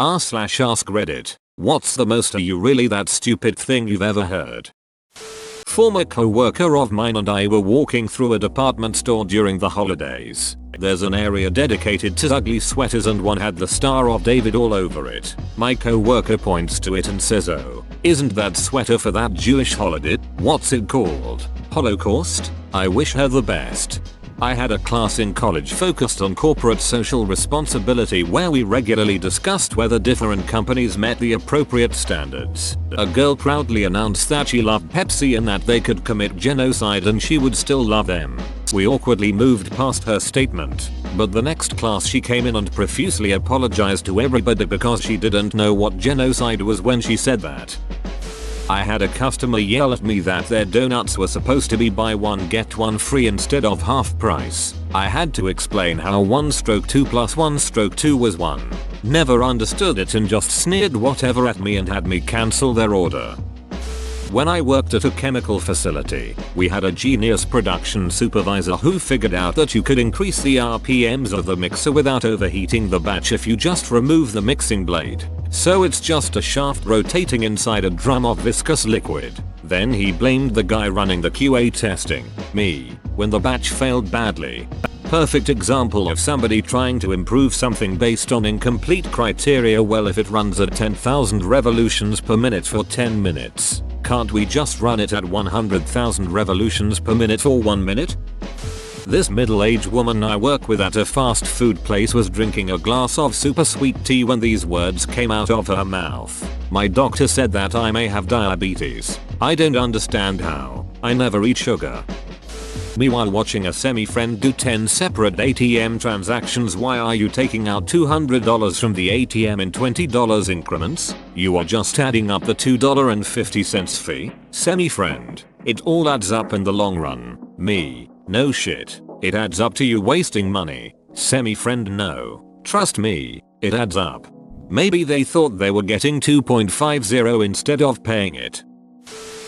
r/ask Reddit. What's the most "are you really that stupid" thing you've ever heard? Former co-worker of mine and I were walking through a department store during the holidays. There's an area dedicated to ugly sweaters and one had the Star of David all over it. My co-worker points to it and says, "Oh, isn't that sweater for that Jewish holiday? What's it called? Holocaust?" I wish her the best. I had a class in college focused on corporate social responsibility where we regularly discussed whether different companies met the appropriate standards. A girl proudly announced that she loved Pepsi and that they could commit genocide and she would still love them. We awkwardly moved past her statement, but the next class she came in and profusely apologized to everybody because she didn't know what genocide was when she said that. I had a customer yell at me that their donuts were supposed to be buy one get one free instead of half price. I had to explain how 1/2 plus 1/2 was 1. Never understood it and just sneered whatever at me and had me cancel their order. When I worked at a chemical facility, we had a genius production supervisor who figured out that you could increase the RPMs of the mixer without overheating the batch if you just remove the mixing blade. So it's just a shaft rotating inside a drum of viscous liquid. Then he blamed the guy running the QA testing, me, when the batch failed badly. Perfect example of somebody trying to improve something based on incomplete criteria. Well, if it runs at 10,000 revolutions per minute for 10 minutes, can't we just run it at 100,000 revolutions per minute for 1 minute? This middle-aged woman I work with at a fast food place was drinking a glass of super sweet tea when these words came out of her mouth. "My doctor said that I may have diabetes. I don't understand how. I never eat sugar." Meanwhile, watching a semi-friend do 10 separate ATM transactions. Why are you taking out $200 from the ATM in $20 increments? You are just adding up the $2.50 fee. Semi-friend. It all adds up in the long run. Me. No shit. It adds up to you wasting money. Semi-friend, no. Trust me. It adds up. Maybe they thought they were getting 2.50 instead of paying it.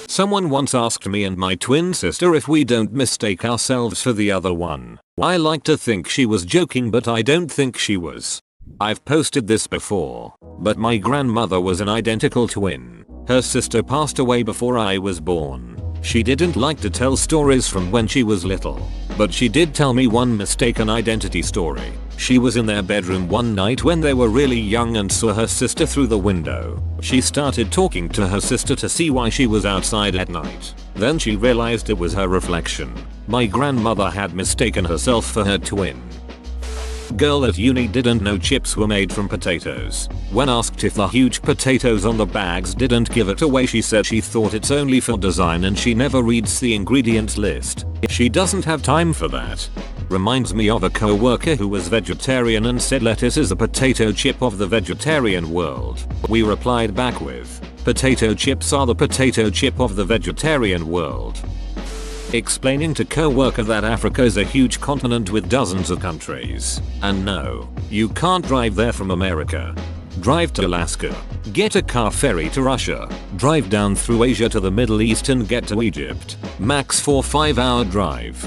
Someone once asked me and my twin sister if we don't mistake ourselves for the other one. I like to think she was joking, but I don't think she was. I've posted this before, but my grandmother was an identical twin. Her sister passed away before I was born. She didn't like to tell stories from when she was little, but she did tell me one mistaken identity story. She was in their bedroom one night when they were really young and saw her sister through the window. She started talking to her sister to see why she was outside at night. Then she realized it was her reflection. My grandmother had mistaken herself for her twin. Girl at uni didn't know chips were made from potatoes. When asked if the huge potatoes on the bags didn't give it away, she said she thought it's only for design and she never reads the ingredients list. She doesn't have time for that. Reminds me of a co-worker who was vegetarian and said lettuce is a potato chip of the vegetarian world. We replied back with, potato chips are the potato chip of the vegetarian world. Explaining to co-worker that Africa is a huge continent with dozens of countries. And no, you can't drive there from America. Drive to Alaska, get a car ferry to Russia, drive down through Asia to the Middle East and get to Egypt. Max 4-5 hour drive.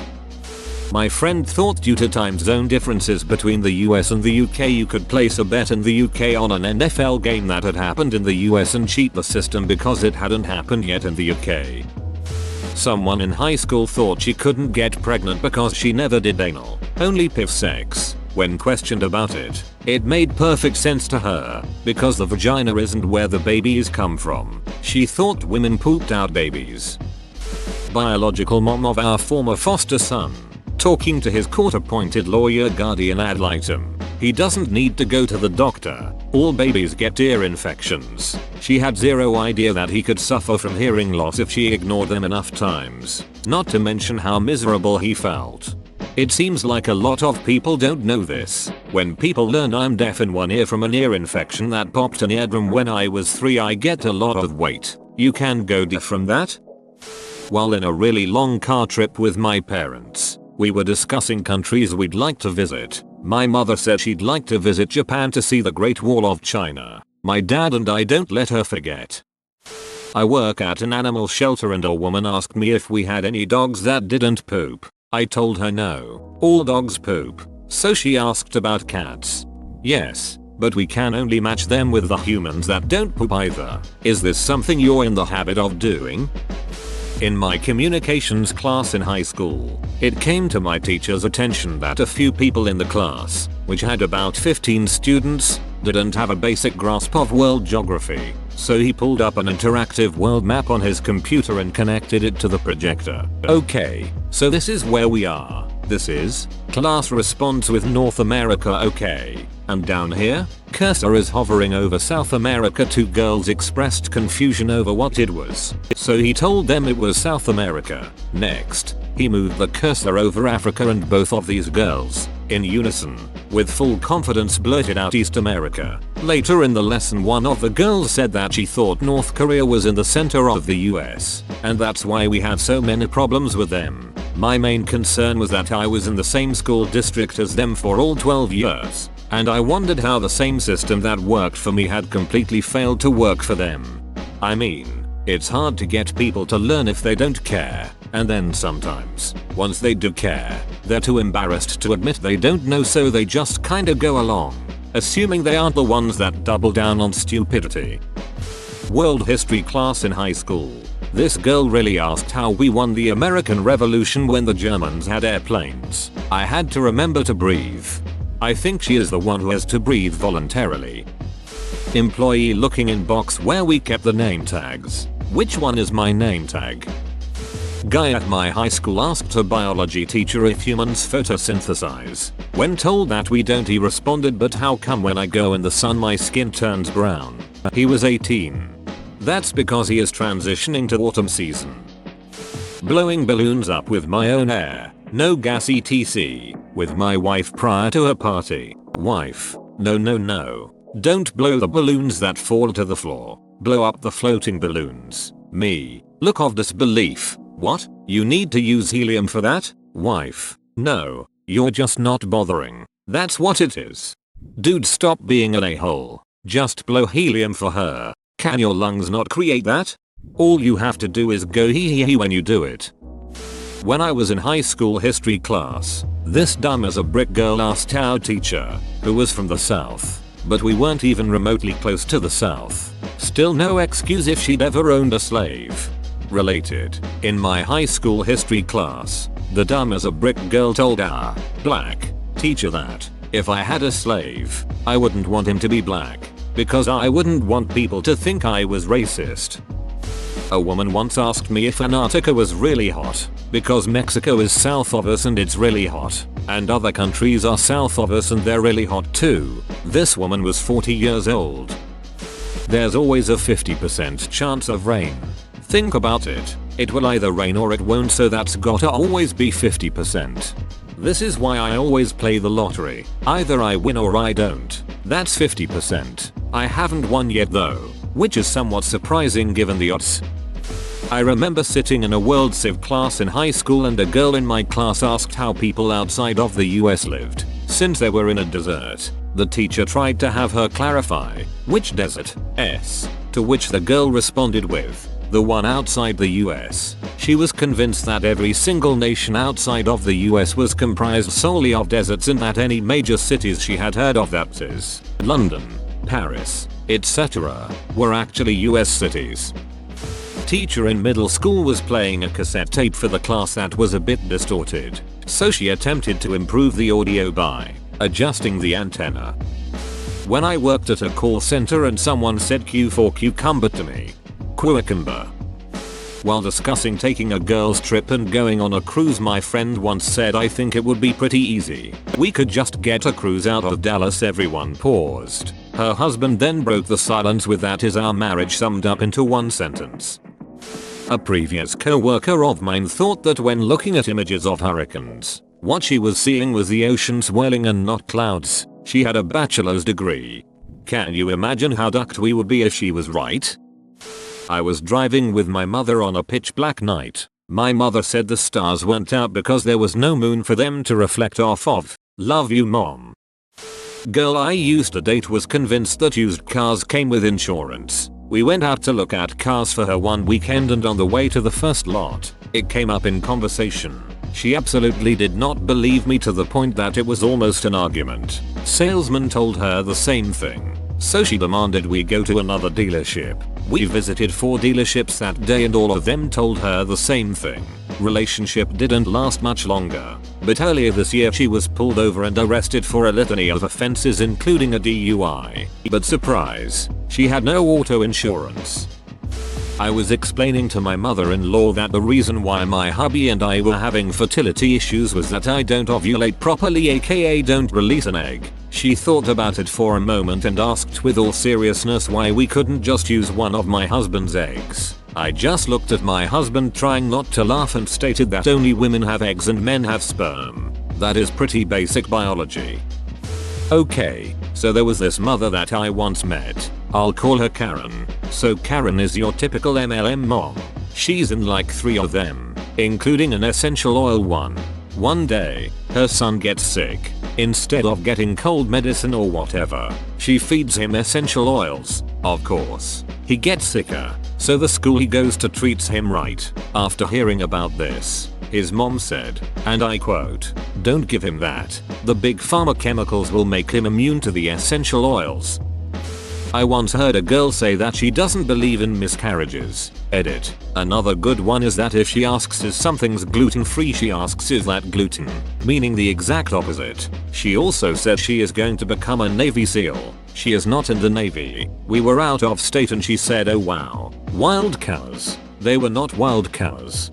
My friend thought due to time zone differences between the US and the UK you could place a bet in the UK on an NFL game that had happened in the US and cheat the system because it hadn't happened yet in the UK. Someone in high school thought she couldn't get pregnant because she never did anal, only PIF sex. When questioned about it, it made perfect sense to her, because the vagina isn't where the babies come from. She thought women pooped out babies. Biological mom of our former foster son, talking to his court-appointed lawyer guardian ad litem. He doesn't need to go to the doctor. All babies get ear infections. She had zero idea that he could suffer from hearing loss if she ignored them enough times. Not to mention how miserable he felt. It seems like a lot of people don't know this. When people learn I'm deaf in one ear from an ear infection that popped an eardrum when I was 3, I get a lot of weight. You can go deaf from that? While in a really long car trip with my parents, we were discussing countries we'd like to visit. My mother said she'd like to visit Japan to see the Great Wall of China. My dad and I don't let her forget. I work at an animal shelter and a woman asked me if we had any dogs that didn't poop. I told her no, all dogs poop. So she asked about cats. Yes, but we can only match them with the humans that don't poop either. Is this something you're in the habit of doing? In my communications class in high school, it came to my teacher's attention that a few people in the class, which had about 15 students, didn't have a basic grasp of world geography. So he pulled up an interactive world map on his computer and connected it to the projector. Okay, so this is where we are. This is class response with North America, okay. And down here, cursor is hovering over South America. Two girls expressed confusion over what it was. So he told them it was South America. Next, he moved the cursor over Africa and both of these girls, in unison, with full confidence blurted out East America. Later in the lesson, one of the girls said that she thought North Korea was in the center of the US, and that's why we had so many problems with them. My main concern was that I was in the same school district as them for all 12 years, and I wondered how the same system that worked for me had completely failed to work for them. I mean, it's hard to get people to learn if they don't care, and then sometimes, once they do care, they're too embarrassed to admit they don't know, so they just kinda go along, assuming they aren't the ones that double down on stupidity. World history class in high school. This girl really asked how we won the American Revolution when the Germans had airplanes. I had to remember to breathe. I think she is the one who has to breathe voluntarily. Employee looking in box where we kept the name tags. Which one is my name tag? Guy at my high school asked a biology teacher if humans photosynthesize. When told that we don't, he responded, but how come when I go in the sun my skin turns brown? He was 18. That's because he is transitioning to autumn season. Blowing balloons up with my own air, no gas etc. with my wife prior to her party. Wife, no. Don't blow the balloons that fall to the floor. Blow up the floating balloons. Me, look of disbelief. What? You need to use helium for that? Wife, no, you're just not bothering. That's what it is. Dude, stop being an a-hole. Just blow helium for her. Can your lungs not create that? All you have to do is go hee hee hee when you do it. When I was in high school history class, this dumb as a brick girl asked our teacher, who was from the South, but we weren't even remotely close to the South, still no excuse, if she'd ever owned a slave. Related, in my high school history class, the dumb as a brick girl told our black teacher that if I had a slave, I wouldn't want him to be black, because I wouldn't want people to think I was racist. A woman once asked me if Antarctica was really hot, because Mexico is south of us and it's really hot, and other countries are south of us and they're really hot too. This woman was 40 years old. There's always a 50% chance of rain. Think about it. It will either rain or it won't, so that's gotta always be 50%. This is why I always play the lottery. Either I win or I don't. That's 50%. I haven't won yet though, which is somewhat surprising given the odds. I remember sitting in a world civ class in high school and a girl in my class asked how people outside of the US lived, since they were in a desert. The teacher tried to have her clarify which desert, to which the girl responded with, the one outside the US. She was convinced that every single nation outside of the US was comprised solely of deserts and that any major cities she had heard of, that is, London, Paris, etc., were actually US cities. Teacher in middle school was playing a cassette tape for the class that was a bit distorted, so she attempted to improve the audio by adjusting the antenna. When I worked at a call center and someone said Q for cucumber to me. Cucumber. While discussing taking a girls trip and going on a cruise, my friend once said, I think it would be pretty easy. We could just get a cruise out of Dallas. Everyone paused. Her husband then broke the silence with, that is our marriage summed up into one sentence. A previous co-worker of mine thought that when looking at images of hurricanes, what she was seeing was the ocean swirling and not clouds. She had a bachelor's degree. Can you imagine how ducked we would be if she was right? I was driving with my mother on a pitch black night. My mother said the stars went out because there was no moon for them to reflect off of. Love you, mom. Girl I used to date was convinced that used cars came with insurance. We went out to look at cars for her one weekend, and on the way to the first lot, it came up in conversation. She absolutely did not believe me to the point that it was almost an argument. Salesman told her the same thing. So she demanded we go to another dealership. We visited 4 dealerships that day and all of them told her the same thing. Relationship didn't last much longer. But earlier this year she was pulled over and arrested for a litany of offenses including a DUI. But surprise, she had no auto insurance. I was explaining to my mother-in-law that the reason why my hubby and I were having fertility issues was that I don't ovulate properly, aka don't release an egg. She thought about it for a moment and asked with all seriousness why we couldn't just use one of my husband's eggs. I just looked at my husband trying not to laugh and stated that only women have eggs and men have sperm. That is pretty basic biology. Okay, so there was this mother that I once met. I'll call her Karen. So Karen is your typical MLM mom. She's in like 3 of them, including an essential oil one. One day, her son gets sick. Instead of getting cold medicine or whatever, she feeds him essential oils. Of course, he gets sicker, so the school he goes to treats him right. After hearing about this, his mom said, and I quote, "Don't give him that. The big pharma chemicals will make him immune to the essential oils." I once heard a girl say that she doesn't believe in miscarriages. Edit. Another good one is that if she asks is something's gluten free, she asks is that gluten, meaning the exact opposite. She also said she is going to become a Navy SEAL. She is not in the Navy. We were out of state and she said, "Oh wow, wild cows." They were not wild cows.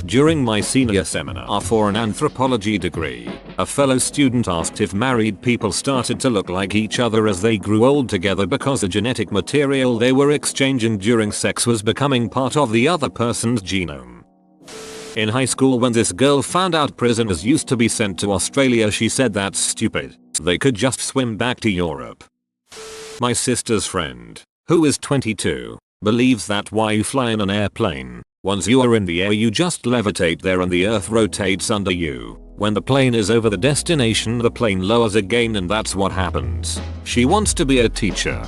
During my senior seminar for an anthropology degree, a fellow student asked if married people started to look like each other as they grew old together because the genetic material they were exchanging during sex was becoming part of the other person's genome. In high school, when this girl found out prisoners used to be sent to Australia, she said that's stupid. They could just swim back to Europe. My sister's friend, who is 22, believes that why you fly in an airplane. Once you are in the air you just levitate there and the earth rotates under you. When the plane is over the destination the plane lowers again and that's what happens. She wants to be a teacher.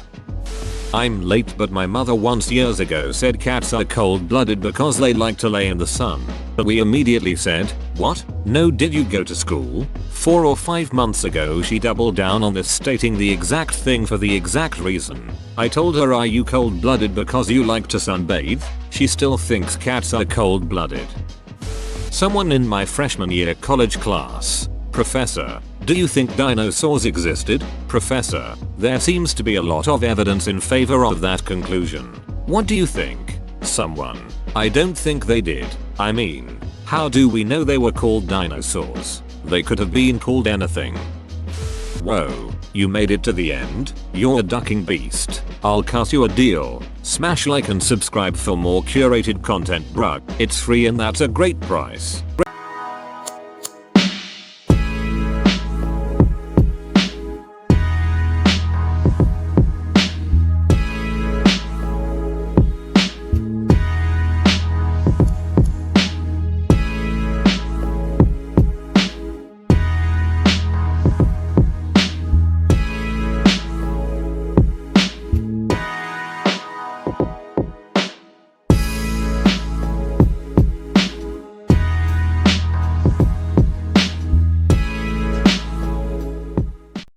I'm late, but my mother once years ago said cats are cold-blooded because they like to lay in the sun. We immediately said, "What? No, did you go to school?" 4 or 5 months ago she doubled down on this, stating the exact thing for the exact reason. I told her, "Are you cold-blooded because you like to sunbathe?" She still thinks cats are cold-blooded. Someone in my freshman year college class: "Professor, do you think dinosaurs existed?" "Professor, there seems to be a lot of evidence in favor of that conclusion. What do you think?" Someone: "I don't think they did. I mean, how do we know they were called dinosaurs? They could have been called anything." Whoa, you made it to the end? You're a ducking beast. I'll cut you a deal. Smash like and subscribe for more curated content, bruh. It's free and that's a great price.